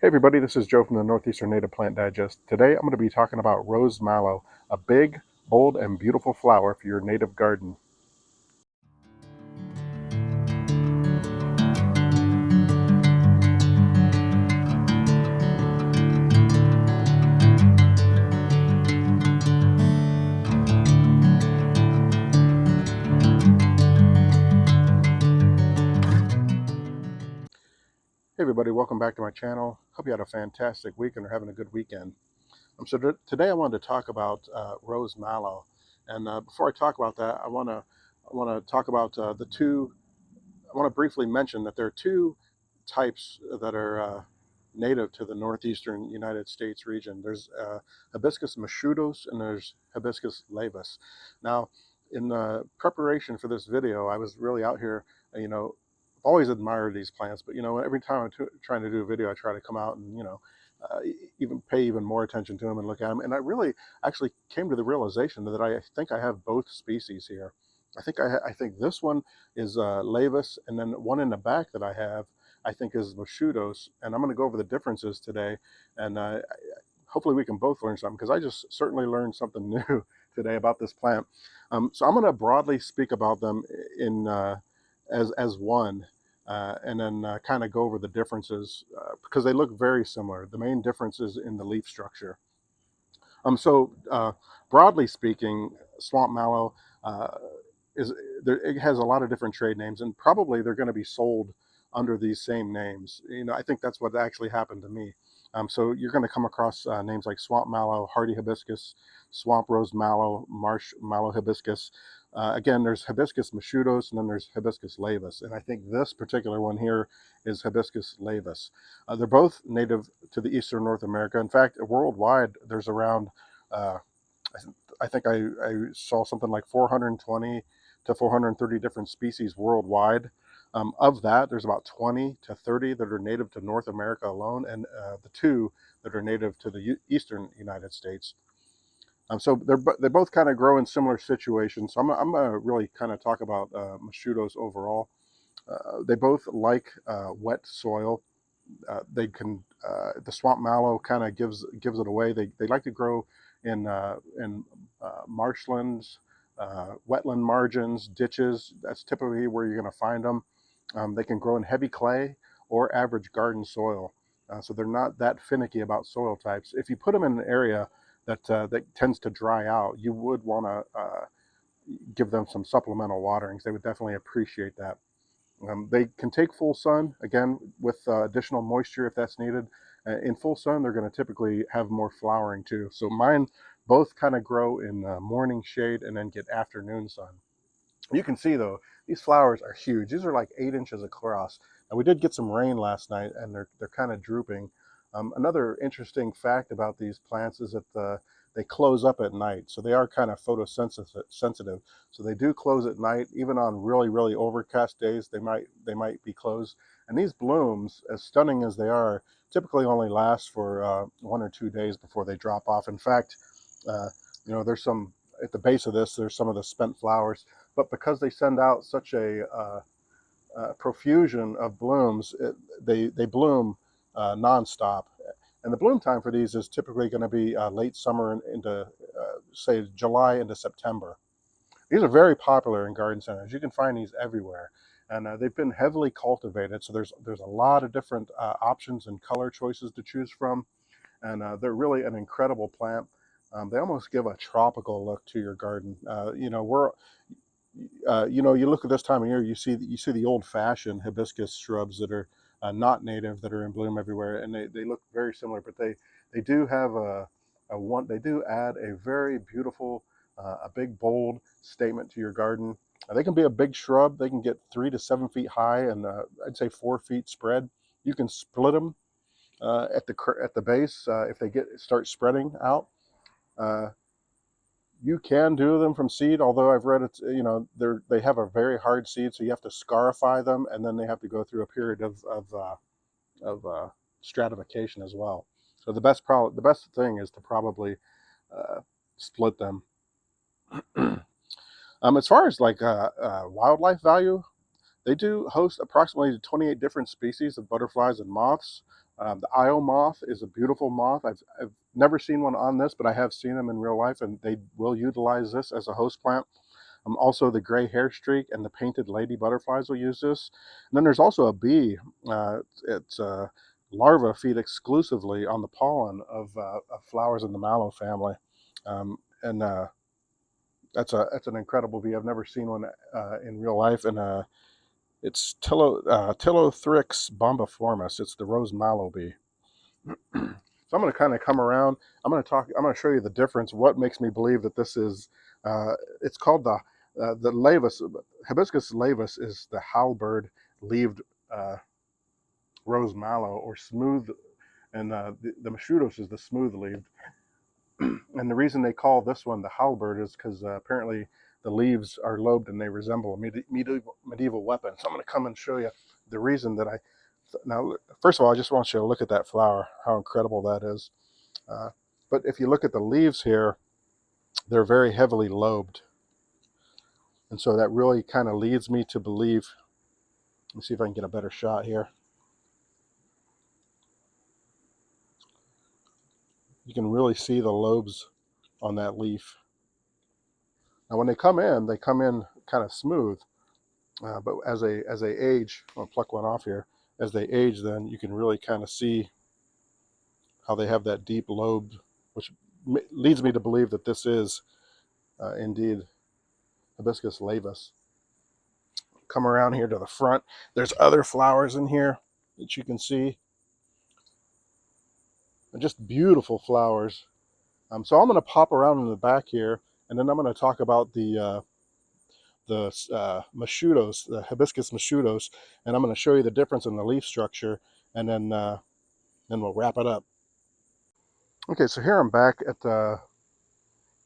Hey everybody, this is Joe from the Northeastern Native Plant Digest. Today I'm going to be talking about rose mallow, a big, bold, and beautiful flower for your native garden. Hey everybody, welcome back to my channel. Hope you had a fantastic week and are having a good weekend. Today I wanted to talk about rose mallow, and before I talk about that, I want to talk about the two. I want to briefly mention that there are two types that are native to the northeastern United States region. There's Hibiscus moscheutos and there's Hibiscus Laevis. Now, in the preparation for this video, I was really out here, I've always admired these plants, but every time I'm trying to do a video, I try to come out and even pay even more attention to them and look at them. And I really actually came to the realization that I think I have both species here. I think this one is Laevis, and then one in the back that I have, I think is moscheutos, and I'm going to go over the differences today, and hopefully we can both learn something because I just certainly learned something new today about this plant. So I'm going to broadly speak about them in as one, and then kind of go over the differences because they look very similar. The main difference is in the leaf structure. So broadly speaking, swamp mallow is there. It has a lot of different trade names, and probably they're going to be sold under these same names. I think that's what actually happened to me. So you're going to come across names like swamp mallow, hardy hibiscus, swamp rose mallow, marsh mallow hibiscus. Again, there's Hibiscus moscheutos, and then there's Hibiscus Laevis. And I think this particular one here is Hibiscus Laevis. They're both native to the eastern North America. In fact, worldwide, there's around, uh, I think I saw something like 420 to 430 different species worldwide. Of that, there's about 20 to 30 that are native to North America alone, and the two that are native to the eastern United States. So they both kind of grow in similar situations. So I'm going to really kind of talk about moscheutos overall. They both like wet soil. The swamp mallow kind of gives it away. They like to grow in marshlands, wetland margins, ditches. That's typically where you're going to find them. They can grow in heavy clay or average garden soil. So they're not that finicky about soil types. If you put them in an area that tends to dry out, you would want to give them some supplemental waterings. They would definitely appreciate that. They can take full sun, again, with additional moisture if that's needed. In full sun, they're going to typically have more flowering too. So mine both kind of grow in morning shade and then get afternoon sun. You can see though, these flowers are huge. These are like 8 inches across. And we did get some rain last night and they're kind of drooping. Another interesting fact about these plants is that they close up at night. So they are kind of photosensitive. So they do close at night. Even on really, really overcast days, they might be closed. And these blooms, as stunning as they are, typically only last for 1 or 2 days before they drop off. In fact, uh, there's some at the base of this, there's some of the spent flowers, but because they send out such a profusion of blooms, they bloom nonstop. And the bloom time for these is typically going to be late summer into, say, July into September. These are very popular in garden centers. You can find these everywhere. And they've been heavily cultivated, so there's a lot of different options and color choices to choose from. And they're really an incredible plant. They almost give a tropical look to your garden. You look at this time of year, you see the old-fashioned hibiscus shrubs that are not native, that are in bloom everywhere, and they look very similar. But they do have they do add a very beautiful, a big bold statement to your garden. They can be a big shrub. They can get 3 to 7 feet high and I'd say 4 feet spread. You can split them at the base if they start spreading out. Uh, you can do them from seed, although I've read it's they have a very hard seed, so you have to scarify them, and then they have to go through a period of stratification as well. So the best thing is to probably split them. As far as like wildlife value, They do host approximately 28 different species of butterflies and moths. The Io moth is a beautiful moth. I've never seen one on this, but I have seen them in real life, and they will utilize this as a host plant. Also, the gray hair streak and the painted lady butterflies will use this. And then there's also a bee. Its larvae feed exclusively on the pollen of flowers in the mallow family. And That's an incredible bee. I've never seen one in real life, and it's Tilothrix bombiformis. It's the rose mallow bee. So I'm going to kind of come around. I'm going to show you the difference. What makes me believe that this is? It's called the Laevis. Hibiscus laevis is the halberd leaved rose mallow, or smooth, and the moscheutos is the smooth leaved. And the reason they call this one the halberd is because apparently the leaves are lobed and they resemble a medieval weapon. So I'm going to come and show you the reason that now, first of all, I just want you to look at that flower, how incredible that is. But if you look at the leaves here, they're very heavily lobed. And so that really kind of leads me to believe, let me see if I can get a better shot here. You can really see the lobes on that leaf. Now when they come in kind of smooth, but as they age, I'll pluck one off here. As they age, then you can really kind of see how they have that deep lobe, which leads me to believe that this is indeed Hibiscus laevis. Come around here to the front. There's other flowers in here that you can see. They're just beautiful flowers. So I'm going to pop around in the back here, and then I'm going to talk about the moscheutos, the Hibiscus moscheutos, and I'm going to show you the difference in the leaf structure, and then we'll wrap it up. Okay, so here I'm back at the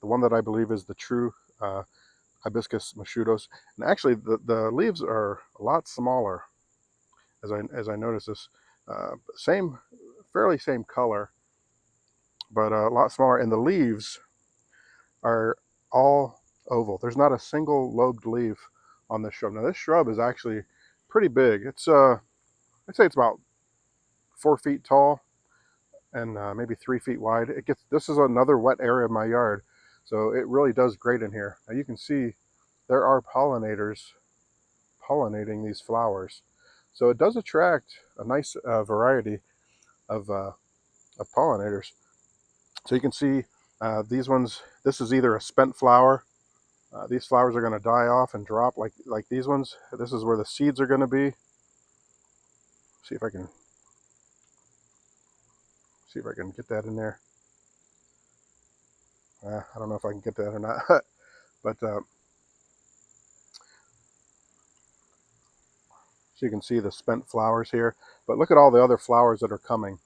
one that I believe is the true Hibiscus moscheutos, and actually the leaves are a lot smaller. As I notice this, fairly same color, but a lot smaller, and the leaves are all oval. There's not a single lobed leaf on this shrub. Now this shrub is actually pretty big. It's I'd say it's about 4 feet tall and maybe 3 feet wide. This is another wet area of my yard, so it really does great in here. Now you can see there are pollinators pollinating these flowers, so it does attract a nice variety of pollinators. So you can see these ones. This is either a spent flower. These flowers are going to die off and drop like these ones. This is where the seeds are going to be. See if I can get that in there. I don't know if I can get that or not, but so you can see the spent flowers here. But look at all the other flowers that are coming.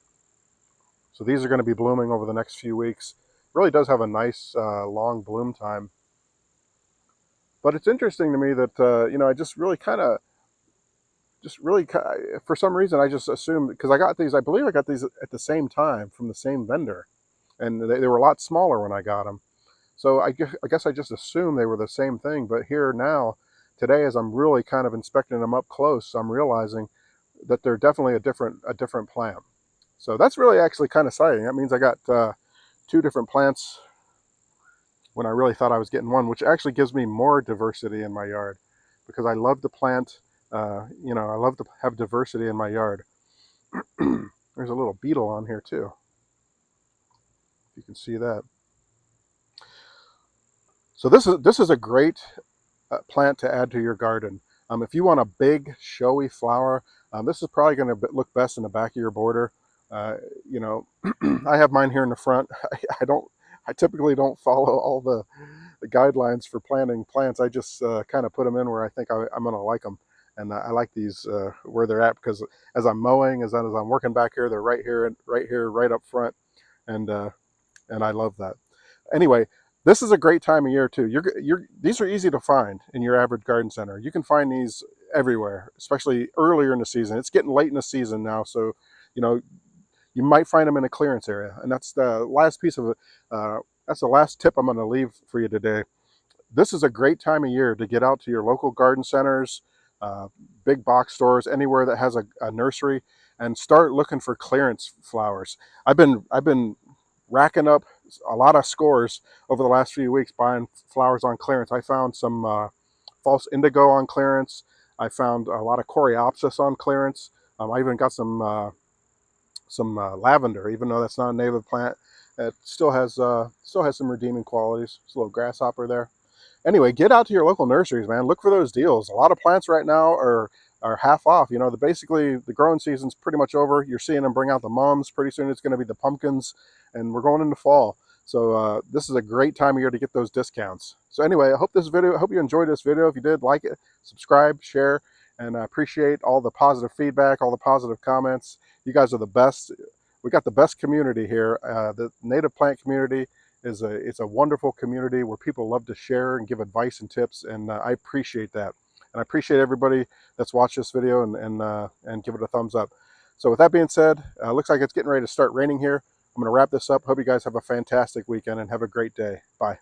So these are going to be blooming over the next few weeks. It really does have a nice long bloom time. But it's interesting to me that I just really for some reason I just assumed, because I believe I got these at the same time from the same vendor, and they were a lot smaller when I got them. So I guess I just assumed they were the same thing. But here now, today, as I'm really kind of inspecting them up close, I'm realizing that they're definitely a different plant. So that's really actually kind of exciting. That means I got 2 different plants when I really thought I was getting one, which actually gives me more diversity in my yard, because I love to plant. I love to have diversity in my yard. There's a little beetle on here too. You can see that. So this is a great plant to add to your garden. If you want a big, showy flower, this is probably going to look best in the back of your border. I have mine here in the front. I typically don't follow all the guidelines for planting plants. I just kind of put them in where I think I'm going to like them. And I like these where they're at, because as I'm mowing, as I'm working back here, they're right here, right up front, and I love that. Anyway, this is a great time of year too. These are easy to find in your average garden center. You can find these everywhere, especially earlier in the season. It's getting late in the season now, so you might find them in a clearance area. And that's the last piece of it. That's the last tip I'm going to leave for you today. This is a great time of year to get out to your local garden centers, big box stores, anywhere that has a nursery, and start looking for clearance flowers. I've been racking up a lot of scores over the last few weeks buying flowers on clearance. I found some false indigo on clearance. I found a lot of coreopsis on clearance. I even got some lavender, even though that's not a native plant. It still has some redeeming qualities. There's a little grasshopper there. Anyway, get out to your local nurseries, man. Look for those deals. A lot of plants right now are half off. You know, basically the growing season's pretty much over. You're seeing them bring out the mums. Pretty soon it's going to be the pumpkins, and we're going into fall. So this is a great time of year to get those discounts. So anyway, I hope you enjoyed this video. If you did, like it, subscribe, share, and I appreciate all the positive feedback, all the positive comments. You guys are the best. We got the best community here. The native plant community it's a wonderful community where people love to share and give advice and tips, and I appreciate that. And I appreciate everybody that's watched this video and give it a thumbs up. So with that being said, looks like it's getting ready to start raining here. I'm going to wrap this up. Hope you guys have a fantastic weekend and have a great day. Bye.